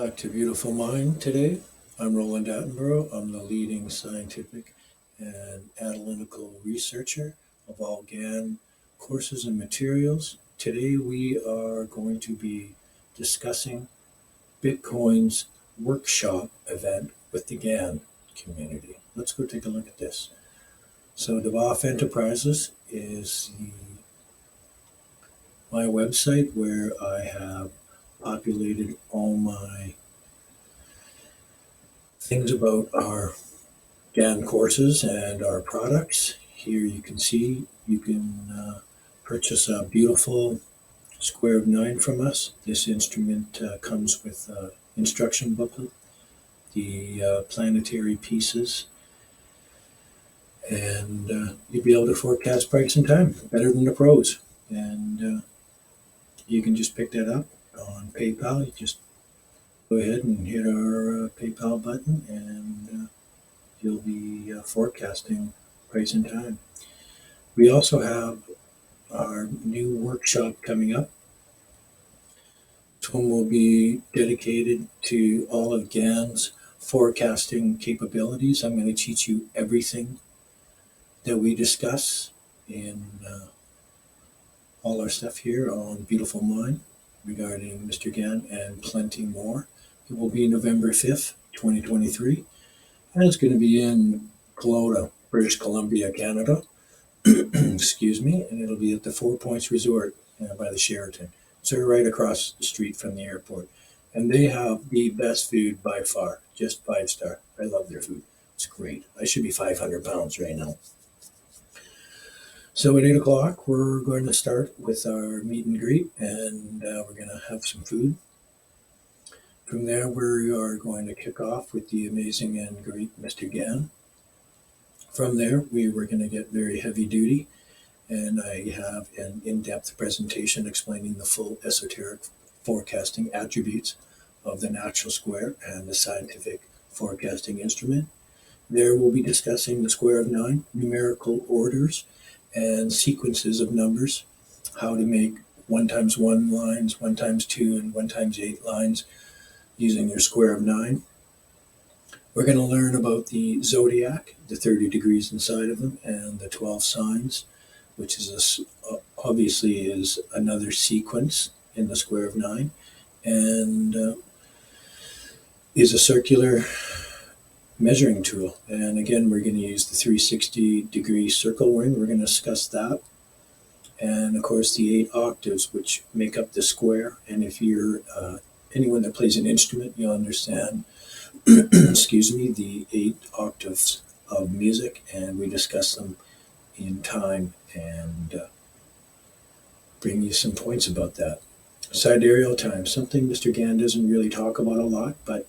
Back to Beautiful Mind today. I'm Roland Attenborough. I'm the leading scientific and analytical researcher of all Gann courses and materials. Today we are going to be discussing Bitcoin's workshop event with the Gann community. Let's go take a look at this. So Indepth Enterprises is my website where I have populated all my things about our Gann courses and our products. Here you can see you can purchase a beautiful square of 9 from us. This instrument comes with an instruction booklet, the planetary pieces, and you'll be able to forecast price and time better than the pros. And you can just pick that up on PayPal. You just go ahead and hit our PayPal button, and you'll be forecasting price and time. We also have our new workshop coming up. This one will be dedicated to all of Gann's forecasting capabilities. I'm going to teach you everything that we discuss in all our stuff here on Beautiful Mind regarding Mr. Gann and plenty more. It will be November 5th, 2023, and it's going to be in Kelowna, British Columbia, Canada. Excuse me, and it'll be at the Four Points Resort by the Sheraton. So right across the street from the airport. And they have the best food by far, just 5-star. I love their food. It's great. I should be 500 pounds right now. So at 8 o'clock, we're going to start with our meet and greet, and we're going to have some food. From there, we are going to kick off with the amazing and great Mr. Gann. From there, we were going to get very heavy duty, and I have an in-depth presentation explaining the full esoteric forecasting attributes of the natural square and the scientific forecasting instrument. There we'll be discussing the square of 9, numerical orders, and sequences of numbers, how to make 1 times 1 lines, 1 times 2, and 1 times 8 lines using your square of 9. We're going to learn about the zodiac, the 30 degrees inside of them, and the 12 signs, which is obviously is another sequence in the square of 9, and is a circular measuring tool. And again, we're going to use the 360-degree circle ring. We're going to discuss that. And of course, the 8 octaves, which make up the square. And if you're anyone that plays an instrument, you'll understand excuse me, the 8 octaves of music, and we discuss them in time and bring you some points about that. Sidereal time, something Mr. Gann doesn't really talk about a lot, but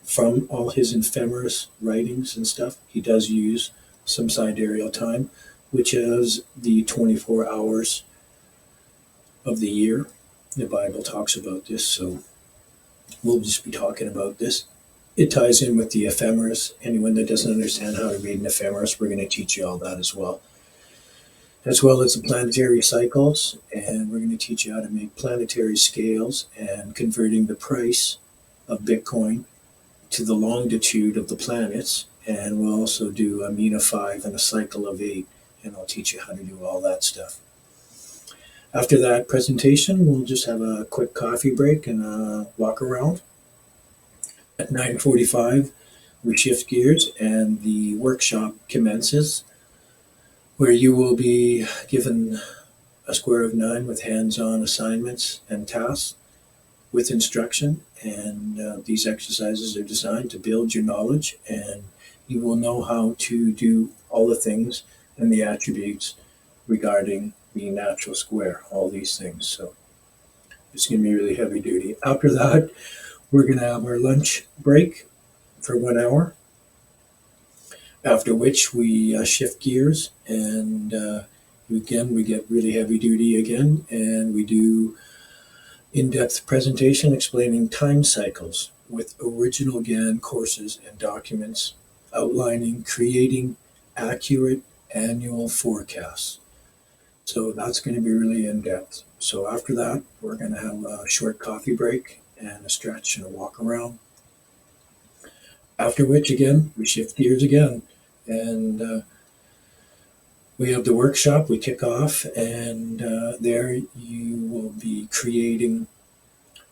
from all his ephemeris writings and stuff, he does use some sidereal time, which is the 24 hours of the year. The Bible talks about this, so we'll just be talking about this. It ties in with the ephemeris. Anyone that doesn't understand how to read an ephemeris, we're going to teach you all that as well as the planetary cycles, and we're going to teach you how to make planetary scales and converting the price of Bitcoin to the longitude of the planets. And we'll also do a mean of 5 and a cycle of 8, and I'll teach you how to do all that stuff. After that presentation, we'll just have a quick coffee break and a walk around. At 9:45, we shift gears and the workshop commences, where you will be given a square of 9 with hands-on assignments and tasks with instruction. And these exercises are designed to build your knowledge, and you will know how to do all the things and the attributes regarding the natural square, all these things. So it's going to be really heavy duty. After that, we're going to have our lunch break for 1 hour, after which we shift gears, and again, we get really heavy duty again, and we do in-depth presentation explaining time cycles with original Gann courses and documents outlining creating accurate annual forecasts. So that's going to be really in-depth. So after that, we're going to have a short coffee break, and a stretch and a walk around. After which, again, we shift gears again, and we have the workshop. We kick off, and there you will be creating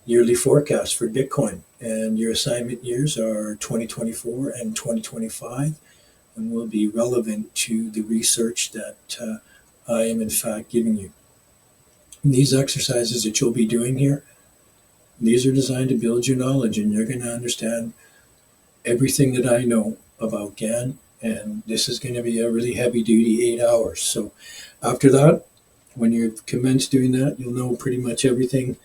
yearly forecasts for Bitcoin. And your assignment years are 2024 and 2025, and will be relevant to the research that I am in fact giving you. And these exercises that you'll be doing here, these are designed to build your knowledge, and you're going to understand everything that I know about Gann. And this is going to be a really heavy duty 8 hours. So after that, when you've commenced doing that, you'll know pretty much everything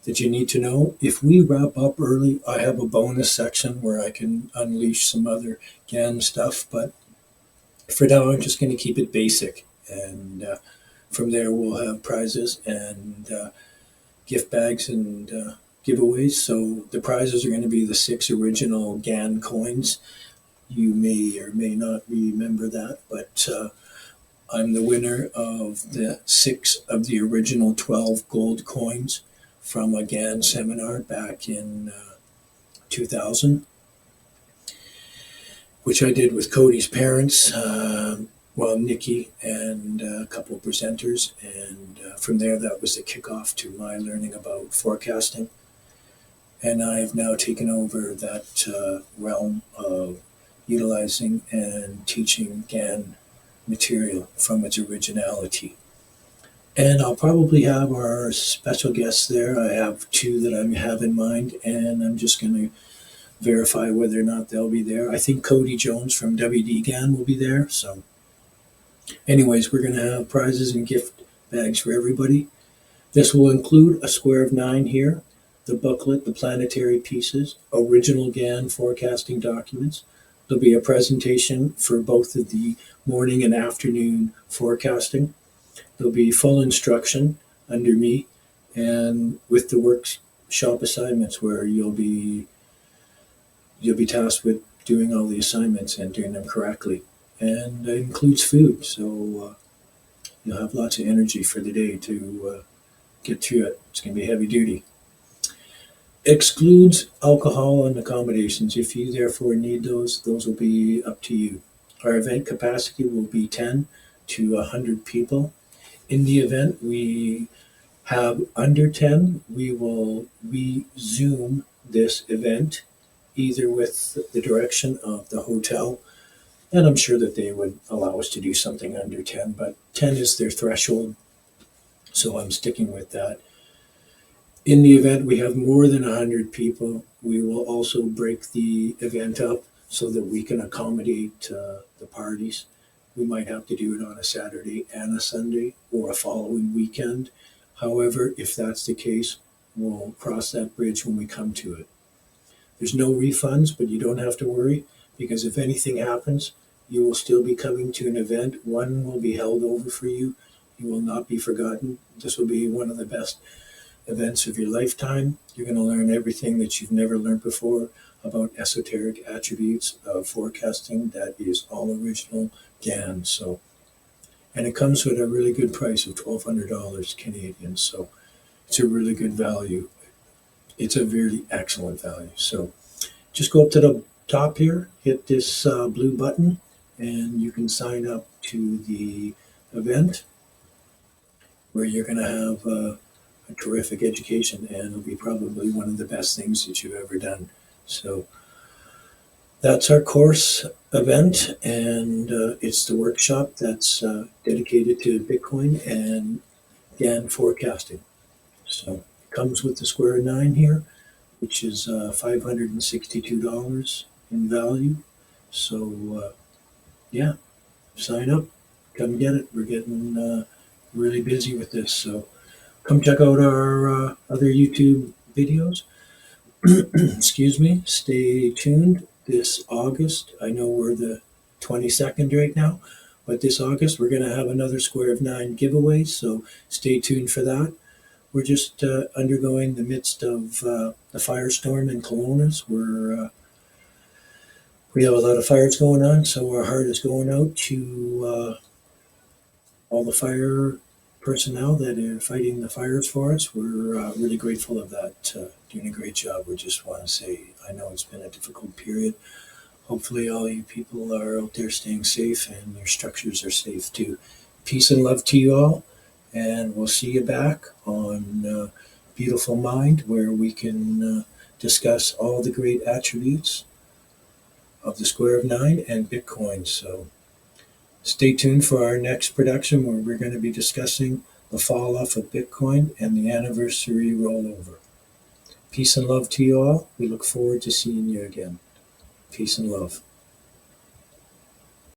that you need to know. If we wrap up early, I have a bonus section where I can unleash some other Gann stuff. But for now, I'm just going to keep it basic. And from there, we'll have prizes and gift bags and giveaways. So the prizes are going to be the 6 original Gann coins. You may or may not remember that, but I'm the winner of the 6 of the original 12 gold coins from a Gann seminar back in 2000, which I did with Cody's parents, Nikki and a couple of presenters. And from there, that was the kickoff to my learning about forecasting. And I've now taken over that realm of utilizing and teaching Gann material from its originality. And I'll probably have our special guests there. I have 2 that I have in mind, and I'm just going to verify whether or not they'll be there. I think Cody Jones from WD Gann will be there. So anyways, we're going to have prizes and gift bags for everybody. This will include a square of 9 here, the booklet, the planetary pieces, original Gann forecasting documents. There'll be a presentation for both of the morning and afternoon forecasting. There'll be full instruction under me, and with the workshop assignments where you'll be tasked with doing all the assignments and doing them correctly. And it includes food, so you'll have lots of energy for the day to get through it. It's going to be heavy duty. Excludes alcohol and accommodations. If you therefore need those will be up to you. Our event capacity will be 10 to 100 people. In the event we have under 10, we will resume this event either with the direction of the hotel, and I'm sure that they would allow us to do something under 10, but 10 is their threshold, so I'm sticking with that. In the event we have more than 100 people, we will also break the event up so that we can accommodate the parties. We might have to do it on a Saturday and a Sunday or a following weekend. However, if that's the case, we'll cross that bridge when we come to it. There's no refunds, but you don't have to worry, because if anything happens, you will still be coming to an event. One will be held over for you. You will not be forgotten. This will be one of the best events of your lifetime. You're going to learn everything that you've never learned before about esoteric attributes of forecasting that is all original Gann. So, and it comes with a really good price of $1,200 Canadian. So it's a really good value. It's a really excellent value. So just go up to the top here, hit this blue button, and you can sign up to the event where you're going to have a terrific education, and it'll be probably one of the best things that you've ever done. So that's our course event, and it's the workshop that's dedicated to Bitcoin and Gann forecasting. So it comes with the square 9 here, which is $562 in value. So yeah, sign up, come get it. We're getting really busy with this, so come check out our other YouTube videos. Excuse me. Stay tuned this August. I know we're the 22nd right now, but this August we're going to have another square of 9 giveaways, so stay tuned for that. We're just undergoing the midst of the firestorm in Kelowna. We have a lot of fires going on, so our heart is going out to all the fire personnel that are fighting the fires for us. We're really grateful of that, doing a great job. We just want to say, I know it's been a difficult period. Hopefully all you people are out there staying safe and your structures are safe too. Peace and love to you all, and we'll see you back on Beautiful Mind, where we can discuss all the great attributes of the Square of Nine and Bitcoin. So stay tuned for our next production, where we're going to be discussing the fall off of Bitcoin and the anniversary rollover. Peace and love to you all. We look forward to seeing you again. Peace and love.